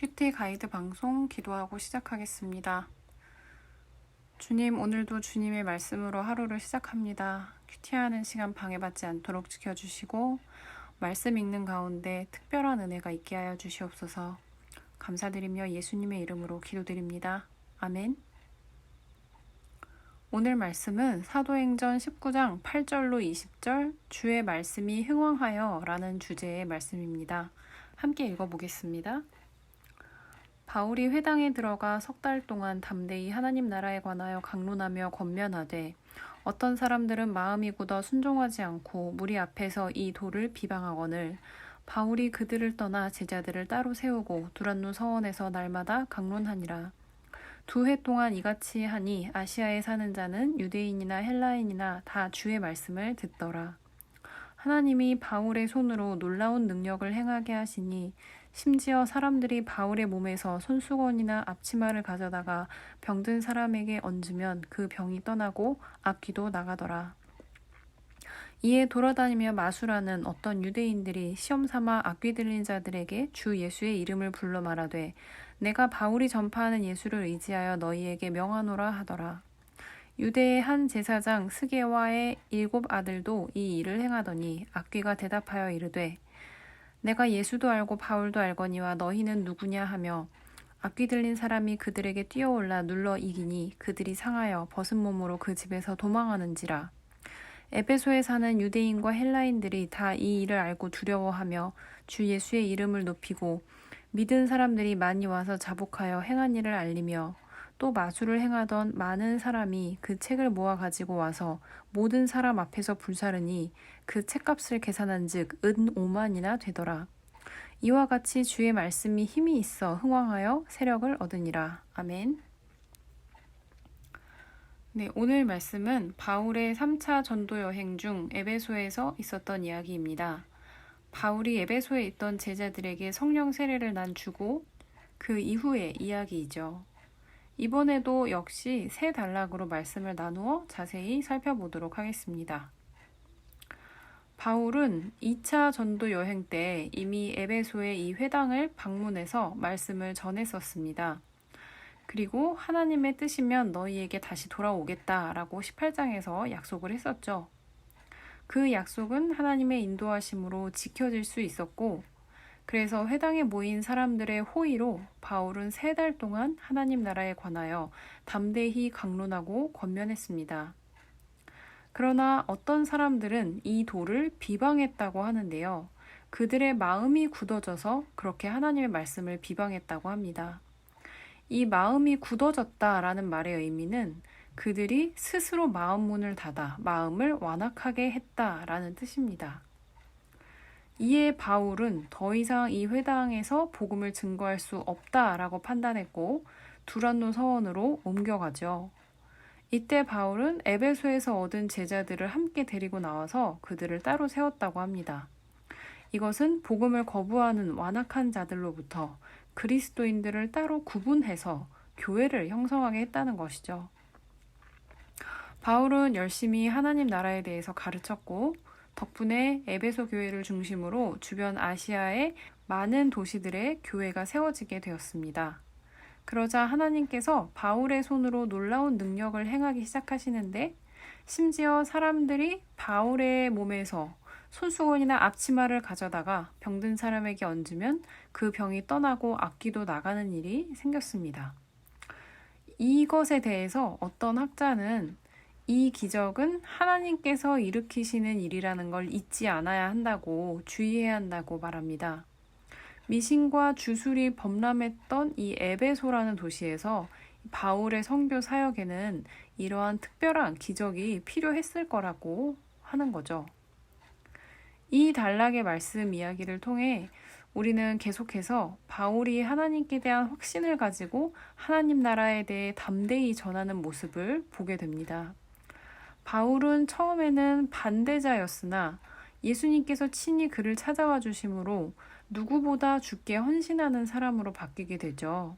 큐티 가이드 방송 기도하고 시작하겠습니다. 주님, 오늘도 주님의 말씀으로 하루를 시작합니다. 큐티하는 시간 방해받지 않도록 지켜주시고 말씀 읽는 가운데 특별한 은혜가 있게 하여 주시옵소서. 감사드리며 예수님의 이름으로 기도드립니다. 아멘. 오늘 말씀은 사도행전 19장 8절로 20절 주의 말씀이 흥왕하여 라는 주제의 말씀입니다. 함께 읽어보겠습니다. 바울이 회당에 들어가 석 달 동안 담대히 하나님 나라에 관하여 강론하며 권면하되 어떤 사람들은 마음이 굳어 순종하지 않고 무리 앞에서 이 도를 비방하거늘 바울이 그들을 떠나 제자들을 따로 세우고 두란노 서원에서 날마다 강론하니라. 2해 동안 이같이 하니 아시아에 사는 자는 유대인이나 헬라인이나 다 주의 말씀을 듣더라. 하나님이 바울의 손으로 놀라운 능력을 행하게 하시니 심지어 사람들이 바울의 몸에서 손수건이나 앞치마를 가져다가 병든 사람에게 얹으면 그 병이 떠나고 악귀도 나가더라. 이에 돌아다니며 마술하는 어떤 유대인들이 시험삼아 악귀 들린 자들에게 주 예수의 이름을 불러 말하되 내가 바울이 전파하는 예수를 의지하여 너희에게 명하노라 하더라. 유대의 한 제사장 스게와의 7 아들도 이 일을 행하더니 악귀가 대답하여 이르되 내가 예수도 알고 바울도 알거니와 너희는 누구냐 하며 악귀 들린 사람이 그들에게 뛰어올라 눌러 이기니 그들이 상하여 벗은 몸으로 그 집에서 도망하는지라. 에베소에 사는 유대인과 헬라인들이 다 이 일을 알고 두려워하며 주 예수의 이름을 높이고 믿은 사람들이 많이 와서 자복하여 행한 일을 알리며 또 마술을 행하던 많은 사람이 그 책을 모아 가지고 와서 모든 사람 앞에서 불사르니 그 책값을 계산한 즉 은 5만이나 되더라. 이와 같이 주의 말씀이 힘이 있어 흥왕하여 세력을 얻으니라. 아멘. 네, 오늘 말씀은 바울의 3차 전도 여행 중 에베소에서 있었던 이야기입니다. 바울이 에베소에 있던 제자들에게 성령 세례를 주고 그 이후의 이야기이죠. 이번에도 역시 세 단락으로 말씀을 나누어 자세히 살펴보도록 하겠습니다. 바울은 2차 전도 여행 때 이미 에베소의 이 회당을 방문해서 말씀을 전했었습니다. 그리고 하나님의 뜻이면 너희에게 다시 돌아오겠다라고 18장에서 약속을 했었죠. 그 약속은 하나님의 인도하심으로 지켜질 수 있었고 그래서 회당에 모인 사람들의 호의로 바울은 3달 동안 하나님 나라에 관하여 담대히 강론하고 권면했습니다. 그러나 어떤 사람들은 이 도를 비방했다고 하는데요. 그들의 마음이 굳어져서 그렇게 하나님의 말씀을 비방했다고 합니다. 이 마음이 굳어졌다라는 말의 의미는 그들이 스스로 마음 문을 닫아 마음을 완악하게 했다라는 뜻입니다. 이에 바울은 더 이상 이 회당에서 복음을 증거할 수 없다라고 판단했고 두란노 서원으로 옮겨가죠. 이때 바울은 에베소에서 얻은 제자들을 함께 데리고 나와서 그들을 따로 세웠다고 합니다. 이것은 복음을 거부하는 완악한 자들로부터 그리스도인들을 따로 구분해서 교회를 형성하게 했다는 것이죠. 바울은 열심히 하나님 나라에 대해서 가르쳤고 덕분에 에베소 교회를 중심으로 주변 아시아의 많은 도시들의 교회가 세워지게 되었습니다. 그러자 하나님께서 바울의 손으로 놀라운 능력을 행하기 시작하시는데 심지어 사람들이 바울의 몸에서 손수건이나 앞치마를 가져다가 병든 사람에게 얹으면 그 병이 떠나고 악귀도 나가는 일이 생겼습니다. 이것에 대해서 어떤 학자는 이 기적은 하나님께서 일으키시는 일이라는 걸 잊지 않아야 한다고 주의해야 한다고 말합니다. 미신과 주술이 범람했던 이 에베소라는 도시에서 바울의 선교 사역에는 이러한 특별한 기적이 필요했을 거라고 하는 거죠. 이 단락의 말씀 이야기를 통해 우리는 계속해서 바울이 하나님께 대한 확신을 가지고 하나님 나라에 대해 담대히 전하는 모습을 보게 됩니다. 바울은 처음에는 반대자였으나 예수님께서 친히 그를 찾아와 주심으로 누구보다 주께 헌신하는 사람으로 바뀌게 되죠.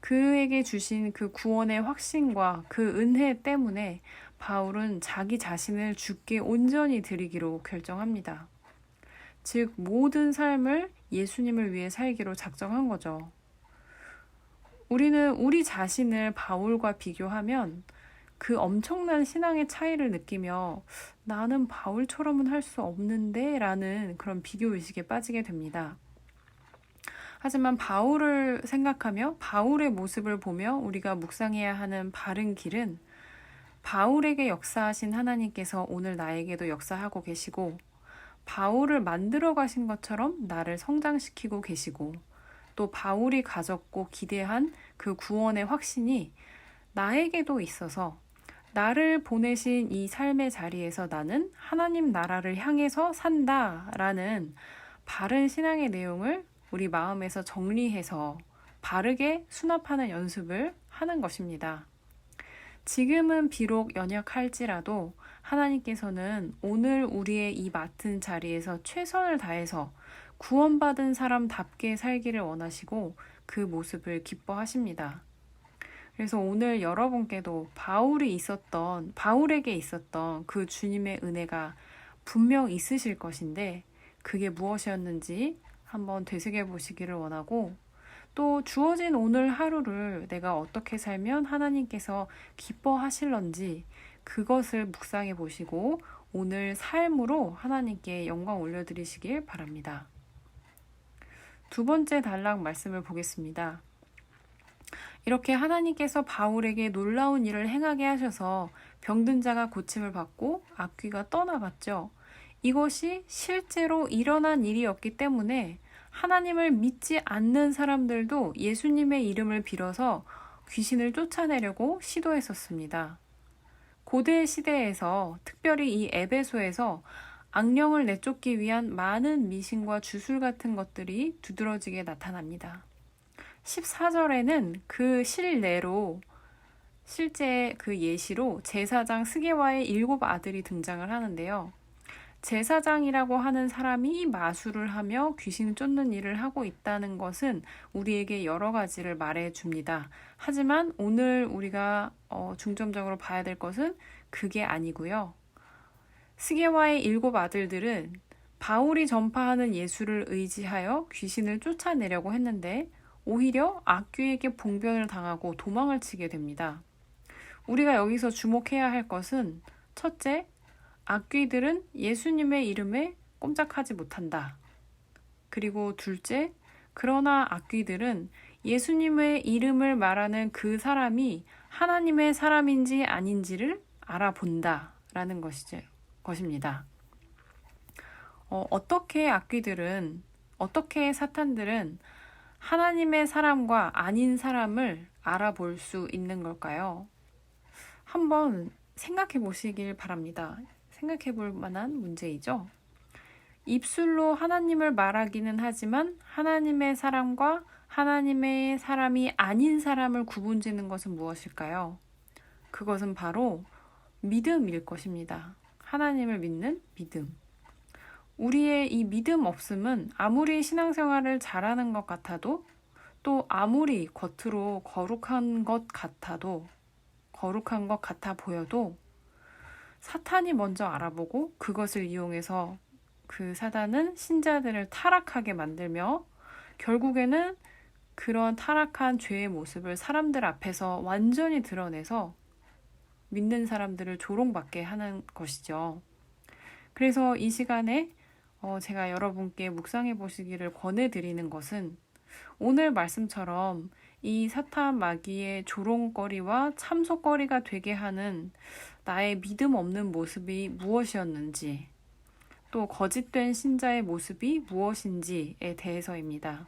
그에게 주신 그 구원의 확신과 그 은혜 때문에 바울은 자기 자신을 주께 온전히 드리기로 결정합니다. 즉 모든 삶을 예수님을 위해 살기로 작정한 거죠. 우리는 우리 자신을 바울과 비교하면 그 엄청난 신앙의 차이를 느끼며 나는 바울처럼은 할 수 없는데 라는 그런 비교의식에 빠지게 됩니다. 하지만 바울을 생각하며 바울의 모습을 보며 우리가 묵상해야 하는 바른 길은 바울에게 역사하신 하나님께서 오늘 나에게도 역사하고 계시고 바울을 만들어 가신 것처럼 나를 성장시키고 계시고 또 바울이 가졌고 기대한 그 구원의 확신이 나에게도 있어서 나를 보내신 이 삶의 자리에서 나는 하나님 나라를 향해서 산다라는 바른 신앙의 내용을 우리 마음에서 정리해서 바르게 수납하는 연습을 하는 것입니다. 지금은 비록 연약할지라도 하나님께서는 오늘 우리의 이 맡은 자리에서 최선을 다해서 구원받은 사람답게 살기를 원하시고 그 모습을 기뻐하십니다. 그래서 오늘 여러분께도 바울에게 있었던 그 주님의 은혜가 분명 있으실 것인데 그게 무엇이었는지 한번 되새겨 보시기를 원하고 또 주어진 오늘 하루를 내가 어떻게 살면 하나님께서 기뻐하실런지 그것을 묵상해 보시고 오늘 삶으로 하나님께 영광 올려드리시길 바랍니다. 두 번째 단락 말씀을 보겠습니다. 이렇게 하나님께서 바울에게 놀라운 일을 행하게 하셔서 병든 자가 고침을 받고 악귀가 떠나갔죠. 이것이 실제로 일어난 일이었기 때문에 하나님을 믿지 않는 사람들도 예수님의 이름을 빌어서 귀신을 쫓아내려고 시도했었습니다. 고대 시대에서 특별히 이 에베소에서 악령을 내쫓기 위한 많은 미신과 주술 같은 것들이 두드러지게 나타납니다. 14절에는 그 실내로 실제 그 예시로 제사장 스게와의 7 아들이 등장을 하는데요. 제사장이라고 하는 사람이 마술을 하며 귀신을 쫓는 일을 하고 있다는 것은 우리에게 여러 가지를 말해줍니다. 하지만 오늘 우리가 중점적으로 봐야 될 것은 그게 아니고요. 스게와의 7 아들들은 바울이 전파하는 예수를 의지하여 귀신을 쫓아내려고 했는데 오히려 악귀에게 봉변을 당하고 도망을 치게 됩니다. 우리가 여기서 주목해야 할 것은 첫째, 악귀들은 예수님의 이름에 꼼짝하지 못한다. 그리고 둘째, 그러나 악귀들은 예수님의 이름을 말하는 그 사람이 하나님의 사람인지 아닌지를 알아본다 라는 것입니다. 어떻게 사탄들은 하나님의 사람과 아닌 사람을 알아볼 수 있는 걸까요? 한번 생각해 보시길 바랍니다. 생각해 볼 만한 문제이죠. 입술로 하나님을 말하기는 하지만 하나님의 사람과 하나님의 사람이 아닌 사람을 구분짓는 것은 무엇일까요? 그것은 바로 믿음일 것입니다. 하나님을 믿는 믿음. 우리의 이 믿음 없음은 아무리 신앙생활을 잘하는 것 같아도 또 아무리 겉으로 거룩한 것 같아 보여도 사탄이 먼저 알아보고 그것을 이용해서 그 사단은 신자들을 타락하게 만들며 결국에는 그런 타락한 죄의 모습을 사람들 앞에서 완전히 드러내서 믿는 사람들을 조롱받게 하는 것이죠. 그래서 이 시간에 제가 여러분께 묵상해 보시기를 권해드리는 것은 오늘 말씀처럼 이 사탄 마귀의 조롱거리와 참소거리가 되게 하는 나의 믿음 없는 모습이 무엇이었는지 또 거짓된 신자의 모습이 무엇인지에 대해서입니다.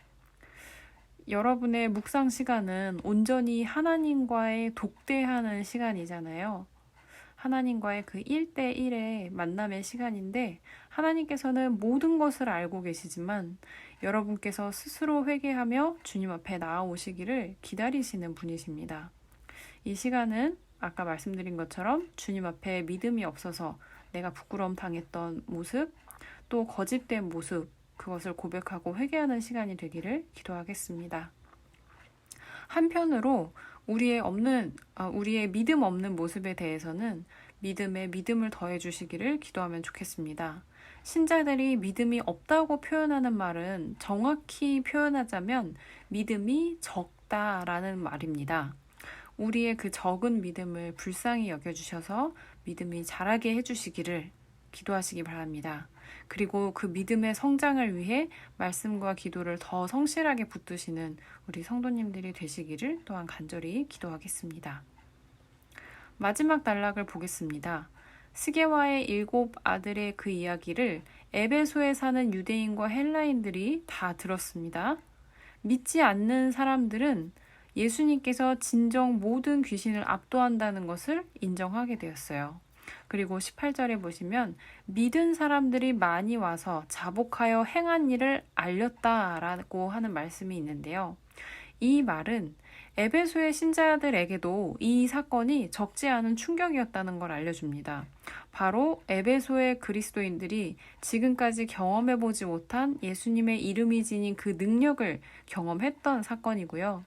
여러분의 묵상 시간은 온전히 하나님과의 독대하는 시간이잖아요. 하나님과의 그 1대1의 만남의 시간인데 하나님께서는 모든 것을 알고 계시지만 여러분께서 스스로 회개하며 주님 앞에 나아오시기를 기다리시는 분이십니다. 이 시간은 아까 말씀드린 것처럼 주님 앞에 믿음이 없어서 내가 부끄러움 당했던 모습, 또 거짓된 모습, 그것을 고백하고 회개하는 시간이 되기를 기도하겠습니다. 한편으로 우리의 믿음 없는 모습에 대해서는 믿음에 믿음을 더해 주시기를 기도하면 좋겠습니다. 신자들이 믿음이 없다고 표현하는 말은 정확히 표현하자면 믿음이 싶다라는 말입니다. 우리의 그 적은 믿음을 불쌍히 여겨주셔서 믿음이 자라게 해주시기를 기도하시기 바랍니다. 그리고 그 믿음의 성장을 위해 말씀과 기도를 더 성실하게 붙드시는 우리 성도님들이 되시기를 또한 간절히 기도하겠습니다. 마지막 단락을 보겠습니다. 스게와의 7 아들의 그 이야기를 에베소에 사는 유대인과 헬라인들이 다 들었습니다. 믿지 않는 사람들은 예수님께서 진정 모든 귀신을 압도한다는 것을 인정하게 되었어요. 그리고 18절에 보시면 믿은 사람들이 많이 와서 자복하여 행한 일을 알렸다라고 하는 말씀이 있는데요. 이 말은 에베소의 신자들에게도 이 사건이 적지 않은 충격이었다는 걸 알려줍니다. 바로 에베소의 그리스도인들이 지금까지 경험해보지 못한 예수님의 이름이 지닌 그 능력을 경험했던 사건이고요.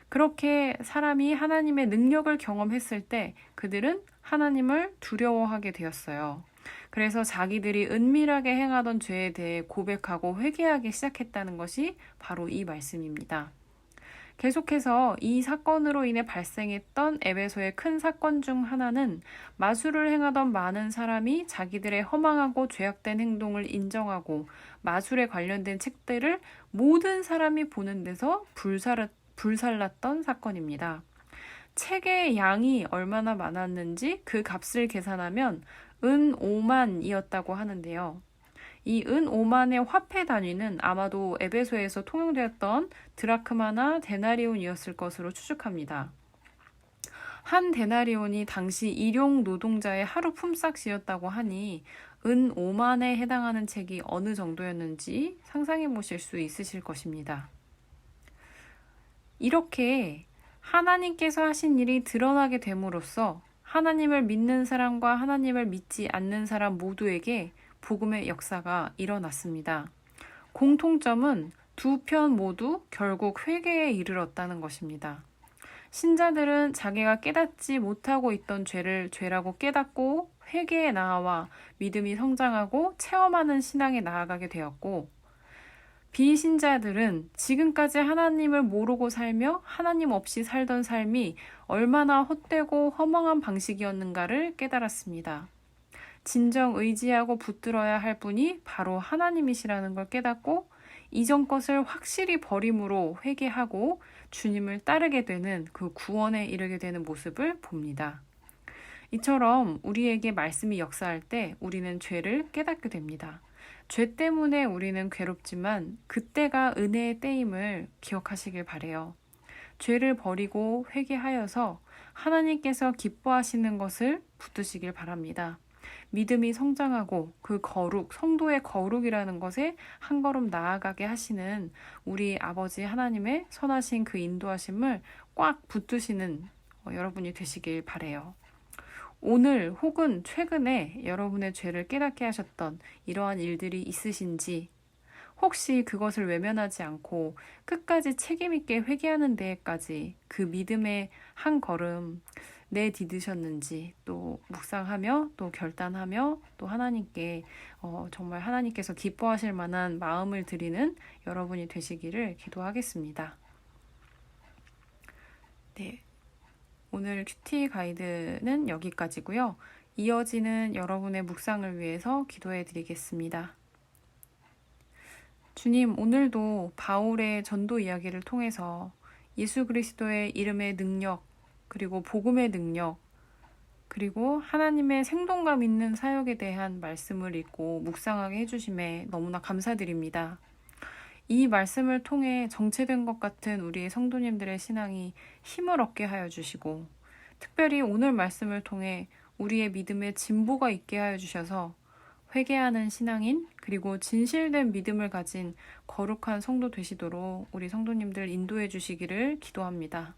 그렇게 사람이 하나님의 능력을 경험했을 때 그들은 하나님을 두려워하게 되었어요. 그래서 자기들이 은밀하게 행하던 죄에 대해 고백하고 회개하기 시작했다는 것이 바로 이 말씀입니다. 계속해서 이 사건으로 인해 발생했던 에베소의 큰 사건 중 하나는 마술을 행하던 많은 사람이 자기들의 허망하고 죄악된 행동을 인정하고 마술에 관련된 책들을 모든 사람이 보는 데서 불살랐던 사건입니다. 책의 양이 얼마나 많았는지 그 값을 계산하면 은 5만이었다고 하는데요. 이 은 5만의 화폐 단위는 아마도 에베소에서 통용되었던 드라크마나 데나리온이었을 것으로 추측합니다. 한 데나리온이 당시 일용 노동자의 하루 품삯이었다고 하니 은 5만에 해당하는 책이 어느 정도였는지 상상해 보실 수 있으실 것입니다. 이렇게 하나님께서 하신 일이 드러나게 됨으로써 하나님을 믿는 사람과 하나님을 믿지 않는 사람 모두에게 복음의 역사가 일어났습니다. 공통점은 두 편 모두 결국 회개에 이르렀다는 것입니다. 신자들은 자기가 깨닫지 못하고 있던 죄를 죄라고 깨닫고 회개에 나아와 믿음이 성장하고 체험하는 신앙에 나아가게 되었고, 비신자들은 지금까지 하나님을 모르고 살며 하나님 없이 살던 삶이 얼마나 헛되고 허망한 방식이었는가를 깨달았습니다. 진정 의지하고 붙들어야 할 분이 바로 하나님이시라는 걸 깨닫고 이전 것을 확실히 버림으로 회개하고 주님을 따르게 되는 그 구원에 이르게 되는 모습을 봅니다. 이처럼 우리에게 말씀이 역사할 때 우리는 죄를 깨닫게 됩니다. 죄 때문에 우리는 괴롭지만 그때가 은혜의 때임을 기억하시길 바래요. 죄를 버리고 회개하여서 하나님께서 기뻐하시는 것을 붙드시길 바랍니다. 믿음이 성장하고 그 거룩, 성도의 거룩이라는 것에 한 걸음 나아가게 하시는 우리 아버지 하나님의 선하신 그 인도하심을 꽉 붙드시는 여러분이 되시길 바래요. 오늘 혹은 최근에 여러분의 죄를 깨닫게 하셨던 이러한 일들이 있으신지, 혹시 그것을 외면하지 않고 끝까지 책임있게 회개하는 데에까지 그 믿음의 한 걸음 내디디셨는지 또 묵상하며 또 결단하며 또 하나님께 정말 하나님께서 기뻐하실 만한 마음을 드리는 여러분이 되시기를 기도하겠습니다. 네, 오늘 큐티 가이드는 여기까지고요. 이어지는 여러분의 묵상을 위해서 기도해 드리겠습니다. 주님, 오늘도 바울의 전도 이야기를 통해서 예수 그리스도의 이름의 능력, 그리고 복음의 능력, 그리고 하나님의 생동감 있는 사역에 대한 말씀을 읽고 묵상하게 해주심에 너무나 감사드립니다. 이 말씀을 통해 정체된 것 같은 우리의 성도님들의 신앙이 힘을 얻게 하여 주시고, 특별히 오늘 말씀을 통해 우리의 믿음에 진보가 있게 하여 주셔서 회개하는 신앙인, 그리고 진실된 믿음을 가진 거룩한 성도 되시도록 우리 성도님들 인도해 주시기를 기도합니다.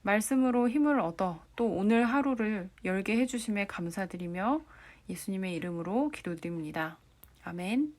말씀으로 힘을 얻어 또 오늘 하루를 열게 해주심에 감사드리며 예수님의 이름으로 기도드립니다. 아멘.